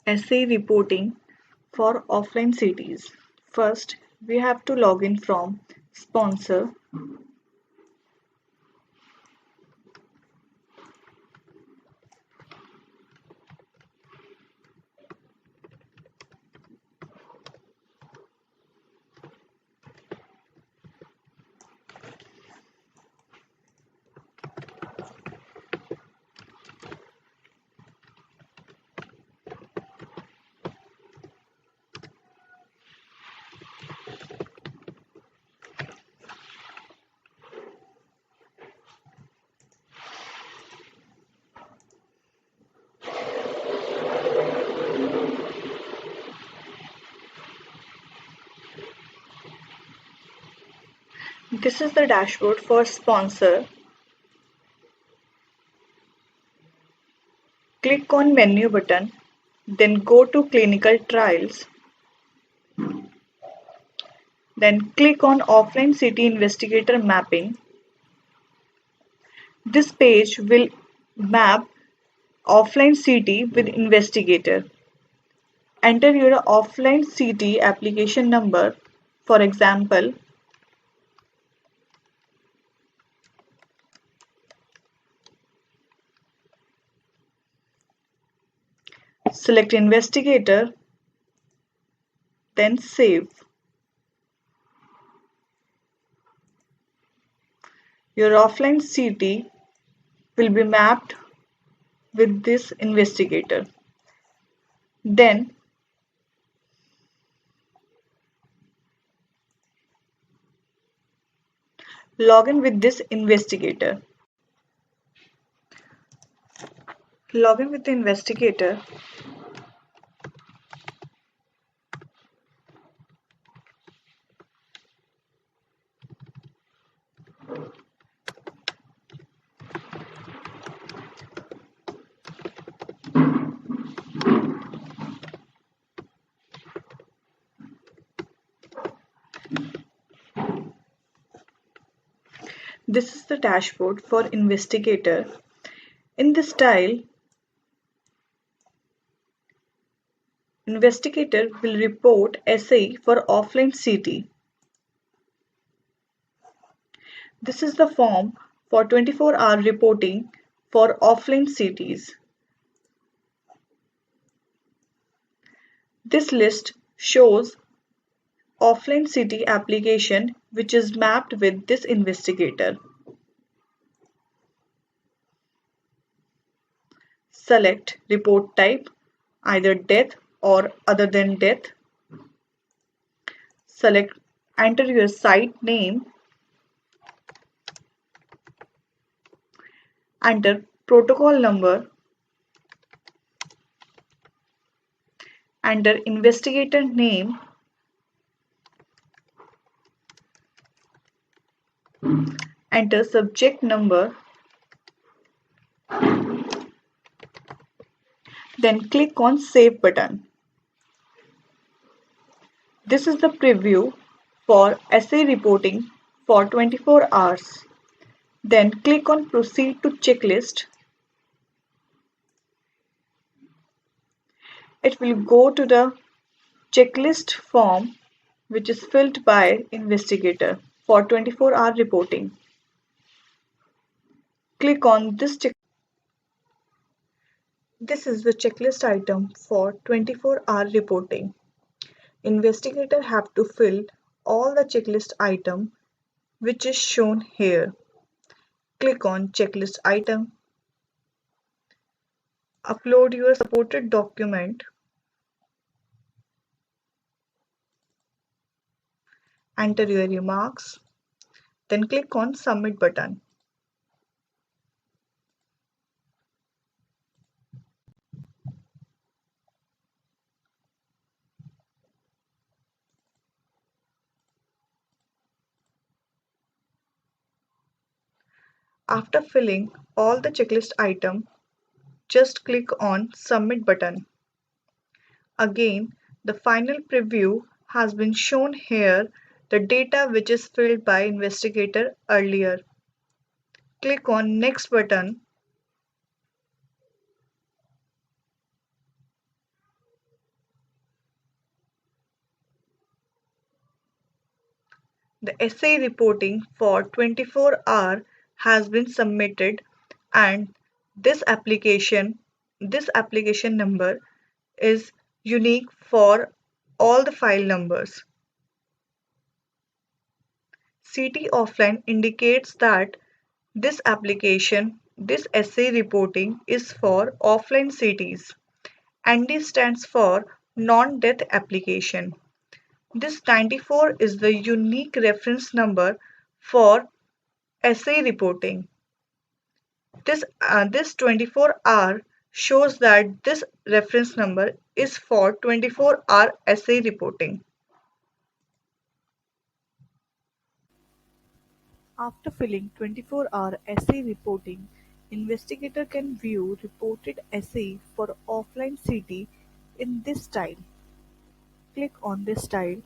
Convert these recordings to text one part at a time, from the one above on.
Essay reporting for offline cities. First, we have to log in from sponsor. This is the dashboard for sponsor. Click on menu button, then go to clinical trials. Then click on offline city investigator mapping. This page will map offline city with investigator. Enter your offline city application number, for example, select investigator, then save. Your offline city will be mapped with this investigator. Then log in with this investigator. Log in with the investigator. This is the dashboard for investigator. In this tile, investigator will report essay for offline city. This is the form for 24-hour reporting for offline cities. This list shows offline city application which is mapped with this investigator. Select report type, either death or other than death. Enter your site name. Enter protocol number. Enter investigator name. Enter subject number. Then click on Save button. This is the preview for essay reporting for 24 hours. Then click on Proceed to Checklist. It will go to the checklist form which is filled by investigator for 24-hour reporting. Click on this checklist. This is the checklist item for 24-hour reporting. Investigator have to fill all the checklist item which is shown here. Click on checklist item. Upload your supported document. Enter your remarks. Then click on Submit button. After filling all the checklist item, just click on Submit button. Again, the final preview has been shown here, the data which is filled by investigator earlier. Click on Next button. The essay reporting for 24-hour has been submitted, and this application number is unique for all the file numbers. CT offline indicates that this essay reporting is for offline CTs. ND stands for non-death application. This 94 is the unique reference number for essay reporting. This 24-hour shows that this reference number is for 24-hour essay reporting. After filling 24-hour essay reporting, investigator can view reported essay for offline CT in this style. Click on this style.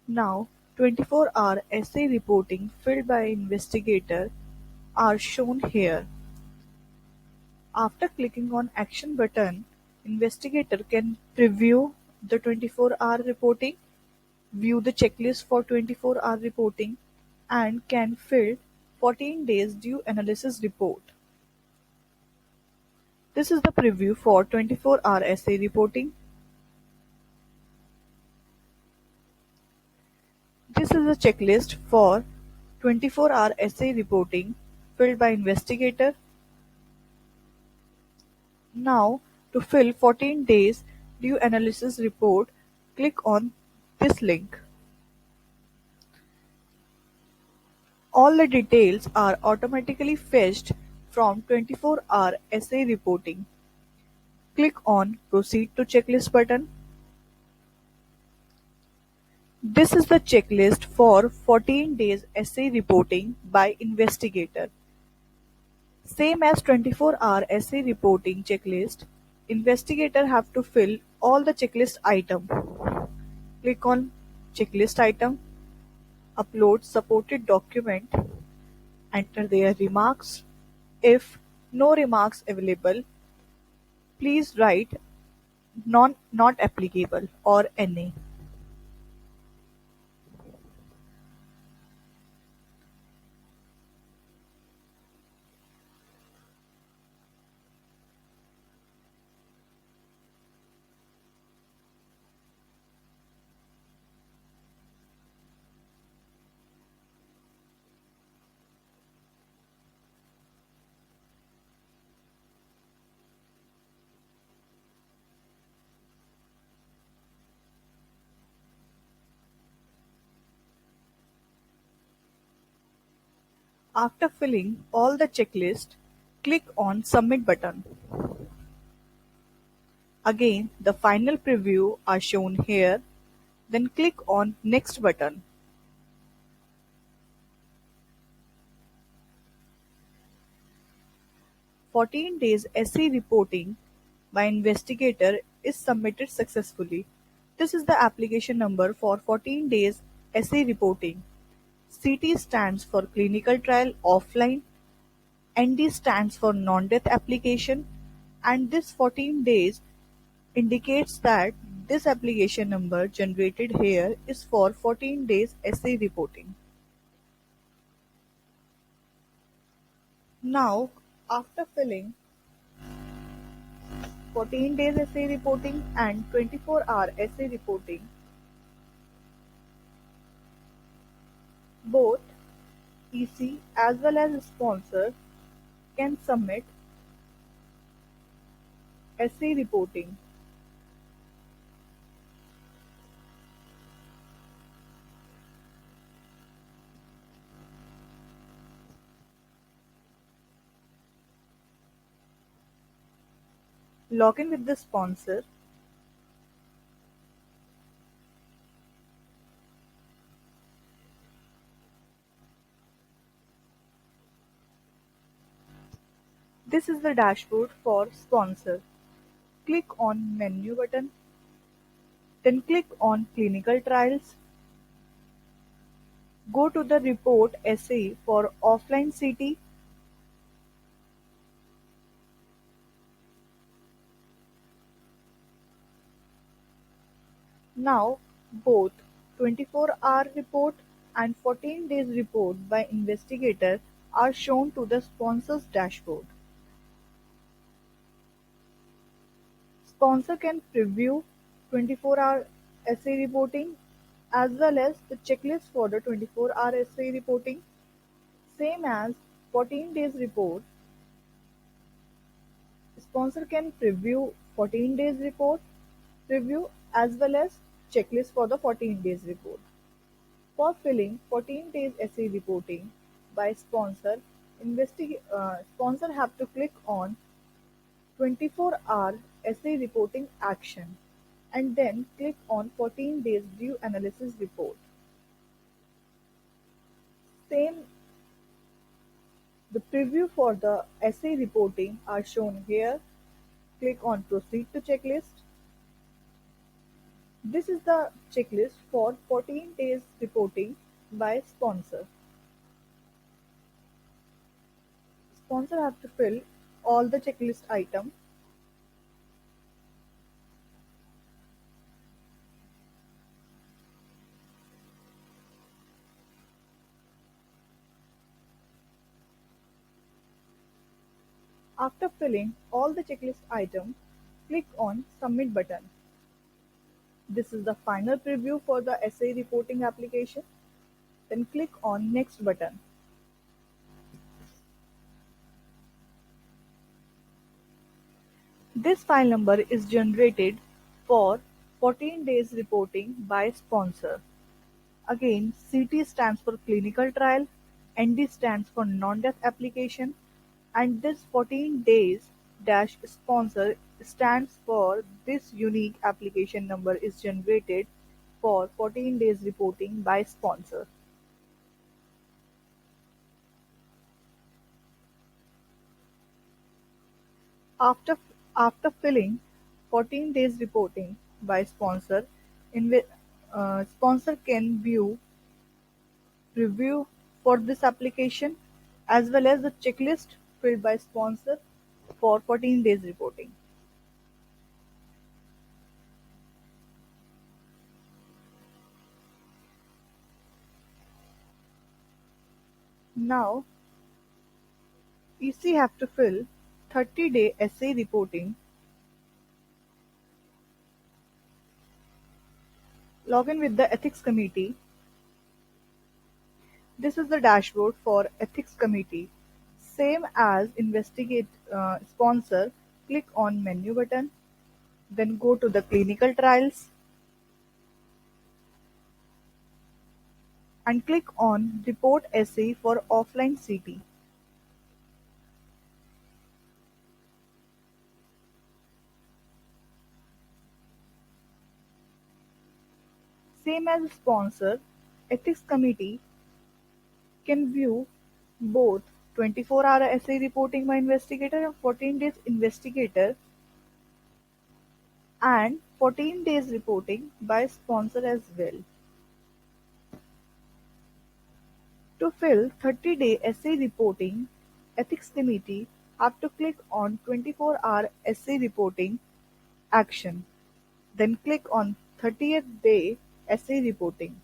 Now, 24-hour essay reporting filled by investigator are shown here. After clicking on Action button, investigator can preview the 24-hour reporting, view the checklist for 24-hour reporting, and can fill 14 days due analysis report. This is the preview for 24-hour essay reporting. This is a checklist for 24-hour essay reporting filled by investigator. Now, to fill 14 days due analysis report, click on this link. All the details are automatically fetched from 24-hour essay reporting. Click on Proceed to Checklist button. This is the checklist for 14 days essay reporting by investigator. Same as 24-hour essay reporting checklist, investigator have to fill all the checklist item. Click on Checklist item, upload supported document, enter their remarks. If no remarks available, please write not applicable or NA. After filling all the checklist, click on Submit button. Again, the final preview are shown here. Then click on Next button. "14 days essay reporting by investigator is submitted successfully." This is the application number for 14 days essay reporting. CT stands for clinical trial offline, ND stands for non-death application, and this 14 days indicates that this application number generated here is for 14 days essay reporting. Now, after filling 14 days essay reporting and 24-hour essay reporting, both EC as well as sponsor can submit essay reporting. Log in with the sponsor. This is the dashboard for sponsor. Click on Menu button, then click on Clinical Trials. Go to the Report Essay for offline CT. Now, both 24-hour report and 14 days report by investigator are shown to the sponsor's dashboard. Sponsor can preview 24-hour essay reporting as well as the checklist for the 24-hour essay reporting. Same as 14 days report, sponsor can preview 14 days report preview as well as checklist for the 14 days report. For filling 14 days essay reporting by sponsor, sponsor have to click on 24-hour essay reporting action and then click on 14 days due analysis report. Same, the preview for the essay reporting are shown here. Click on proceed to checklist. This is the checklist for 14 days reporting by sponsor. Sponsor have to fill all the checklist items. After filling all the checklist items, click on submit button. This is the final preview for the essay reporting application. Then click on next button. This file number is generated for 14 days reporting by sponsor. Again, CT stands for clinical trial, ND stands for non-death application, and this 14 days dash sponsor stands for this unique application number is generated for 14 days reporting by sponsor. After after filling 14 days reporting by sponsor, sponsor can view preview for this application as well as the checklist filled by sponsor for 14 days reporting. Now, EC have to fill 30-day essay reporting. Log in with the ethics committee. This is the dashboard for ethics committee. Same as investigate sponsor, click on menu button, then go to the clinical trials and click on report essay for offline CT. Same as sponsor, ethics committee can view both 24-hour essay reporting by investigator and 14 days investigator and 14 days reporting by sponsor as well. To fill 30-day essay reporting, ethics committee have to click on 24-hour essay reporting action, then click on 30th day essay reporting.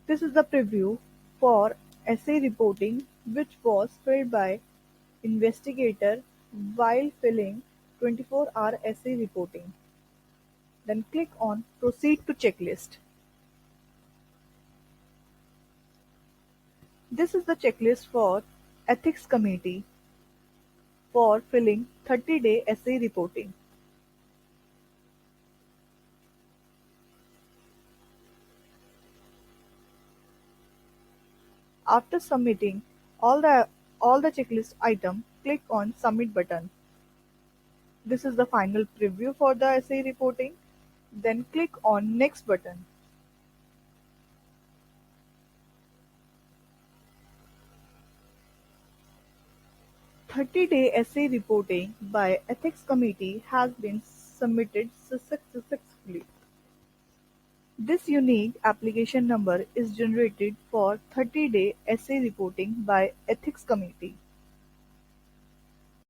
This is the preview for essay reporting which was filled by investigator while filling 24-hour essay reporting. Then click on proceed to checklist. This is the checklist for ethics committee for filling 30-day essay reporting. After submitting all the checklist item, click on submit button. This is the final preview for the essay reporting. Then click on next button. 30-day essay reporting by ethics committee has been submitted successfully. This unique application number is generated for 30-day essay reporting by ethics committee.